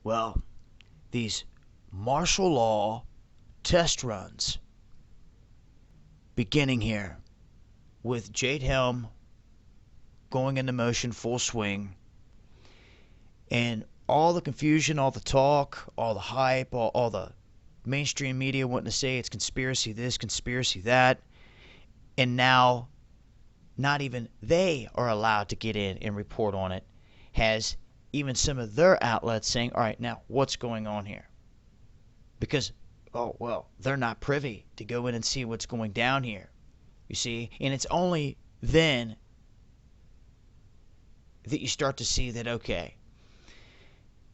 Well, these martial law test runs beginning here with Jade Helm going into motion full swing, and all the confusion, all the talk, all the hype, all the mainstream media wanting to say it's conspiracy this, conspiracy that, and now not even they are allowed to get in and report on it, has even some of their outlets saying, all right, now what's going on here? Because, oh, well, they're not privy to go in and see what's going down here, you see? And it's only then that you start to see that, okay,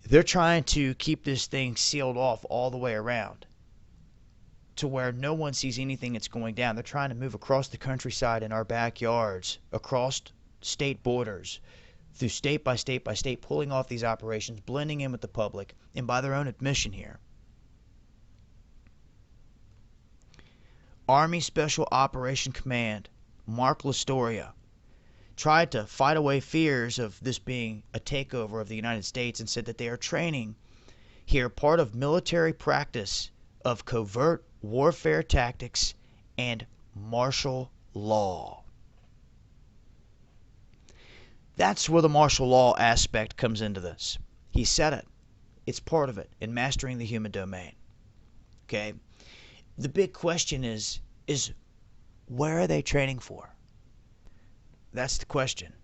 they're trying to keep this thing sealed off all the way around to where no one sees anything that's going down. They're trying to move across the countryside in our backyards, across state borders, through state by state by state, pulling off these operations, blending in with the public, and by their own admission here, Army Special Operation Command, Mark Lastoria, tried to fight away fears of this being a takeover of the United States and said that they are training here part of military practice of covert warfare tactics and martial law. That's where the martial law aspect comes into this. He said it. It's part of it in mastering the human domain. Okay? The big question is where are they training for? That's the question.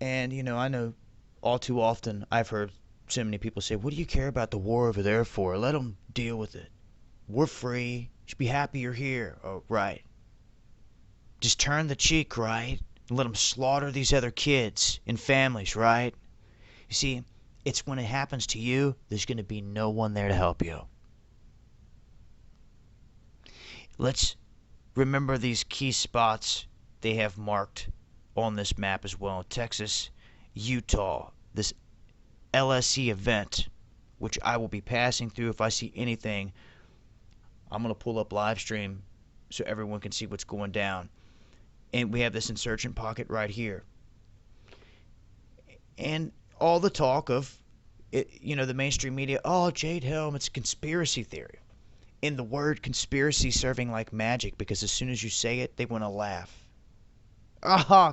And, I know all too often I've heard so many people say, what do you care about the war over there for? Let them deal with it. We're free. You should be happy you're here. Oh, right. Just turn the cheek, right? And let them slaughter these other kids and families, right? You see, it's when it happens to you, there's going to be no one there to help you. Let's remember these key spots they have marked on this map as well. Texas, Utah, this LSC event, which I will be passing through. If I see anything, I'm going to pull up live stream so everyone can see what's going down. And we have this insurgent pocket right here. And all the talk of, the mainstream media, oh, Jade Helm, it's a conspiracy theory. And the word conspiracy serving like magic, because as soon as you say it, they want to laugh. Ah,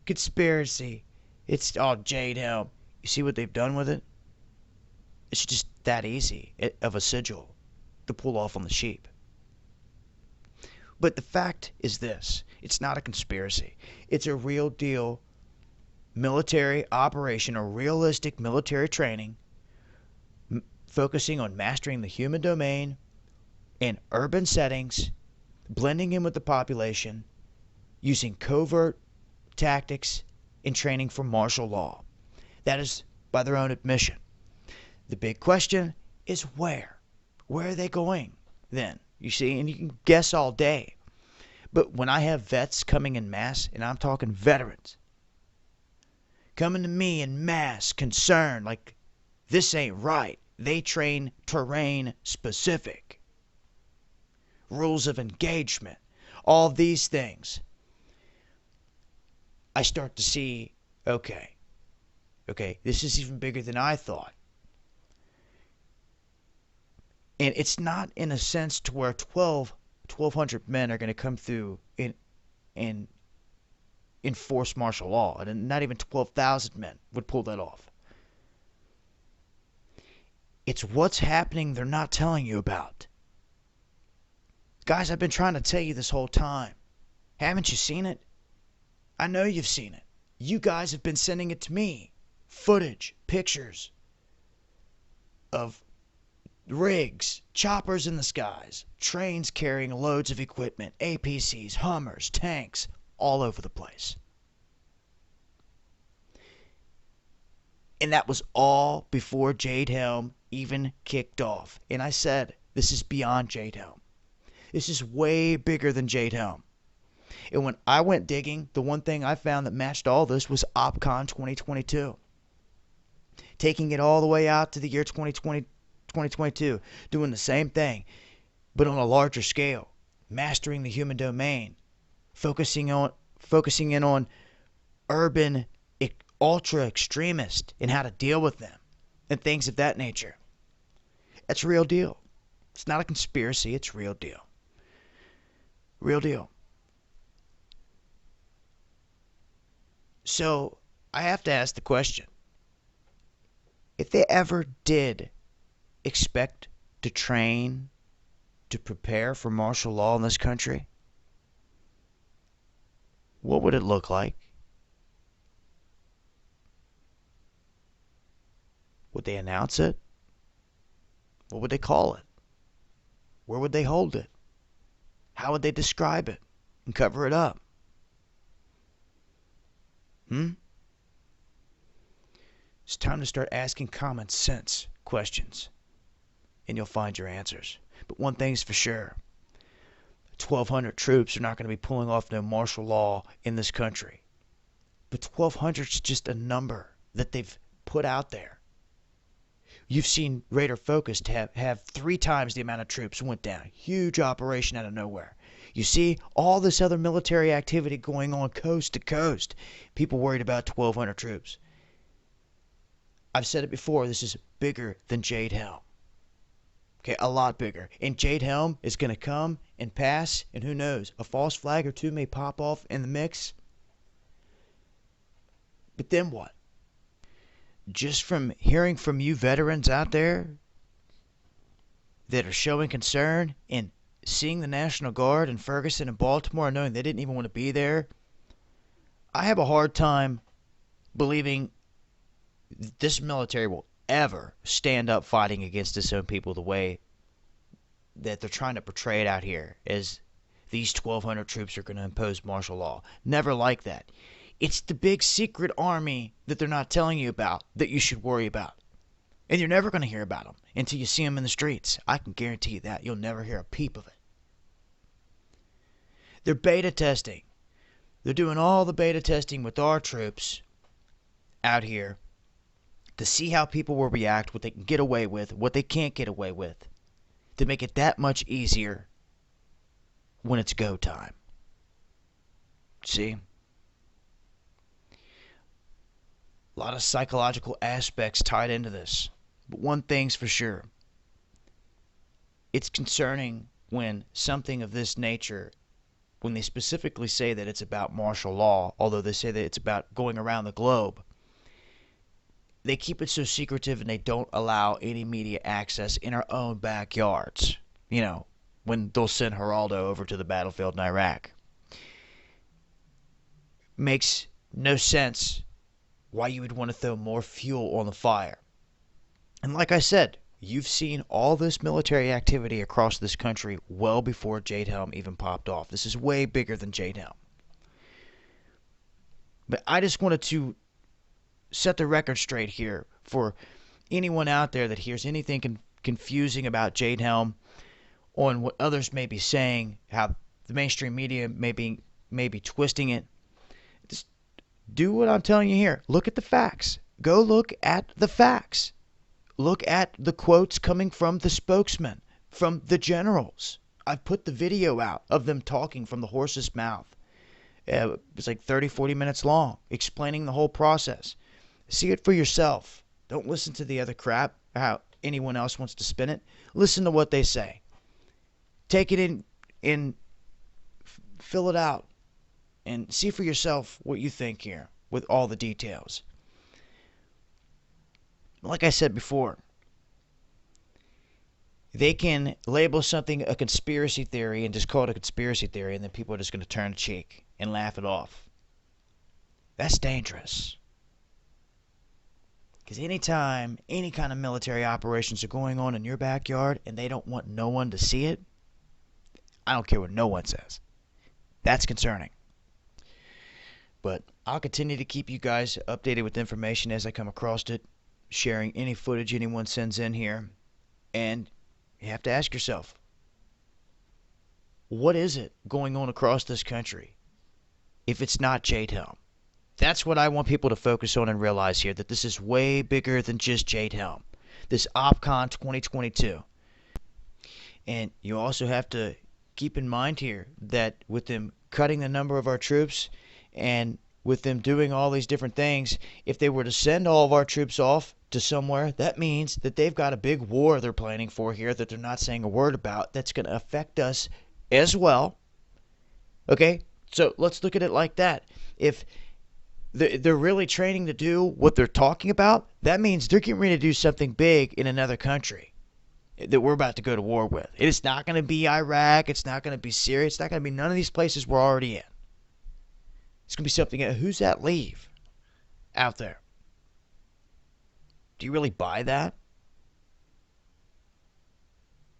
conspiracy. It's all Jade Helm. You see what they've done with it? It's just that easy of a sigil to pull off on the sheep. But the fact is this. It's not a conspiracy. It's a real deal military operation, a realistic military training focusing on mastering the human domain in urban settings, blending in with the population, using covert tactics, and training for martial law. That is by their own admission. The big question is where? Where are they going then? You see, and you can guess all day. But when I have vets coming in mass, and I'm talking veterans, coming to me in mass, concerned, like, this ain't right. They train terrain specific. Rules of engagement. All these things. I start to see, okay, this is even bigger than I thought. And it's not in a sense to where 1,200 men are going to come through and enforce martial law. And not even 12,000 men would pull that off. It's what's happening they're not telling you about. Guys, I've been trying to tell you this whole time. Haven't you seen it? I know you've seen it. You guys have been sending it to me. Footage, pictures of rigs, choppers in the skies, trains carrying loads of equipment, APCs, Hummers, tanks, all over the place. And that was all before Jade Helm even kicked off. And I said, this is beyond Jade Helm. This is way bigger than Jade Helm. And when I went digging, the one thing I found that matched all this was OpCon 2022. Taking it all the way out to the year 2022, doing the same thing, but on a larger scale, mastering the human domain, focusing in on urban ultra extremists and how to deal with them, and things of that nature. That's real deal. It's not a conspiracy, it's real deal. Real deal. So I have to ask the question, if they ever did expect to train, to prepare for martial law in this country, what would it look like? Would they announce it? What would they call it? Where would they hold it? How would they describe it and cover it up? It's time to start asking common sense questions, and you'll find your answers. But one thing's for sure, 1,200 troops are not going to be pulling off no martial law in this country. But 1,200 is just a number that they've put out there. You've seen Raider Focus have 3 times the amount of troops went down. Huge operation out of nowhere. You see all this other military activity going on coast to coast. People worried about 1,200 troops. I've said it before, this is bigger than Jade Helm. Okay, a lot bigger. And Jade Helm is going to come and pass, and who knows, a false flag or two may pop off in the mix. But then what? Just from hearing from you veterans out there that are showing concern and seeing the National Guard in Ferguson and Baltimore and knowing they didn't even want to be there, I have a hard time believing this military will ever stand up fighting against its own people the way that they're trying to portray it out here as these 1,200 troops are going to impose martial law. Never like that. It's the big secret army that they're not telling you about that you should worry about. And you're never going to hear about them until you see them in the streets. I can guarantee you that. You'll never hear a peep of it. They're beta testing. They're doing all the beta testing with our troops out here to see how people will react, what they can get away with, what they can't get away with, to make it that much easier when it's go time. See? A lot of psychological aspects tied into this. But one thing's for sure. It's concerning when something of this nature, when they specifically say that it's about martial law, although they say that it's about going around the globe, they keep it so secretive and they don't allow any media access in our own backyards. You know, when they'll send Geraldo over to the battlefield in Iraq. Makes no sense why you would want to throw more fuel on the fire. And like I said, you've seen all this military activity across this country well before Jade Helm even popped off. This is way bigger than Jade Helm. But I just wanted to set the record straight here for anyone out there that hears anything confusing about Jade Helm on what others may be saying, how the mainstream media may be twisting it. Just do what I'm telling you here. Look at the facts. Go look at the facts. Look at the quotes coming from the spokesman, from the generals. I've put the video out of them talking from the horse's mouth. It's like 30, 40 minutes long, explaining the whole process. See it for yourself. Don't listen to the other crap, how anyone else wants to spin it. Listen to what they say. Take it in, fill it out, and see for yourself what you think here with all the details. Like I said before, they can label something a conspiracy theory and just call it a conspiracy theory, and then people are just going to turn a cheek and laugh it off. That's dangerous. Because anytime any kind of military operations are going on in your backyard and they don't want no one to see it, I don't care what no one says. That's concerning. But I'll continue to keep you guys updated with information as I come across it, sharing any footage anyone sends in here. And you have to ask yourself, what is it going on across this country if it's not Jade Helm? That's what I want people to focus on and realize here, that this is way bigger than just Jade Helm. This OpCon 2022. And you also have to keep in mind here that with them cutting the number of our troops and with them doing all these different things, if they were to send all of our troops off to somewhere, that means that they've got a big war they're planning for here that they're not saying a word about that's going to affect us as well. Okay? So let's look at it like that. If they're really training to do what they're talking about, that means they're getting ready to do something big in another country that we're about to go to war with. It's not going to be Iraq. It's not going to be Syria. It's not going to be none of these places we're already in. It's going to be something. Who's that leave out there? Do you really buy that?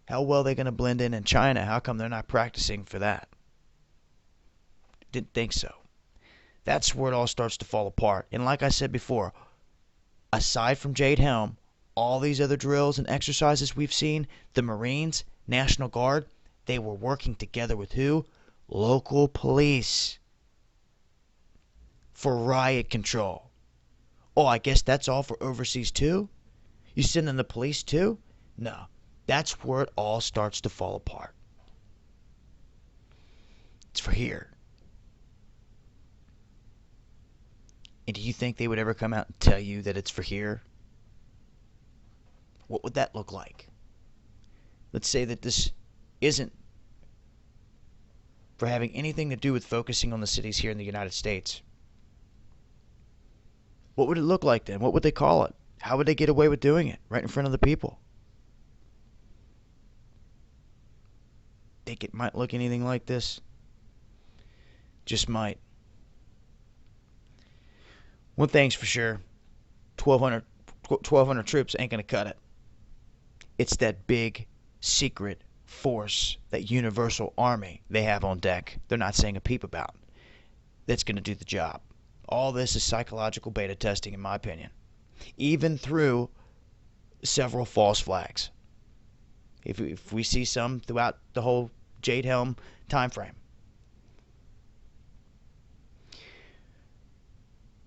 How well are they going to blend in China? How come they're not practicing for that? Didn't think so. That's where it all starts to fall apart. And like I said before, aside from Jade Helm, all these other drills and exercises we've seen, the Marines, National Guard, they were working together with who? Local police for riot control. Oh, I guess that's all for overseas too? You send in the police too? No. That's where it all starts to fall apart. It's for here. And do you think they would ever come out and tell you that it's for here? What would that look like? Let's say that this isn't for having anything to do with focusing on the cities here in the United States. What would it look like then? What would they call it? How would they get away with doing it right in front of the people? Think it might look anything like this? Just might. One thing's for sure, 1,200 troops ain't going to cut it. It's that big, secret force, that universal army they have on deck they're not saying a peep about, that's going to do the job. All this is psychological beta testing, in my opinion. Even through several false flags. If we see some throughout the whole Jade Helm time frame.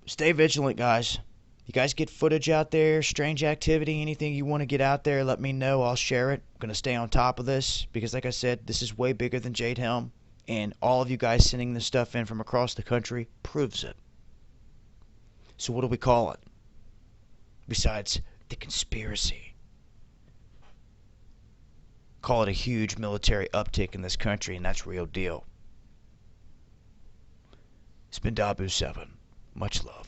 Stay vigilant, guys. You guys get footage out there, strange activity, anything you want to get out there, let me know. I'll share it. I'm going to stay on top of this because, like I said, this is way bigger than Jade Helm. And all of you guys sending this stuff in from across the country proves it. So what do we call it? Besides the conspiracy. Call it a huge military uptick in this country, and that's real deal. It's been Dabu 7. Much love.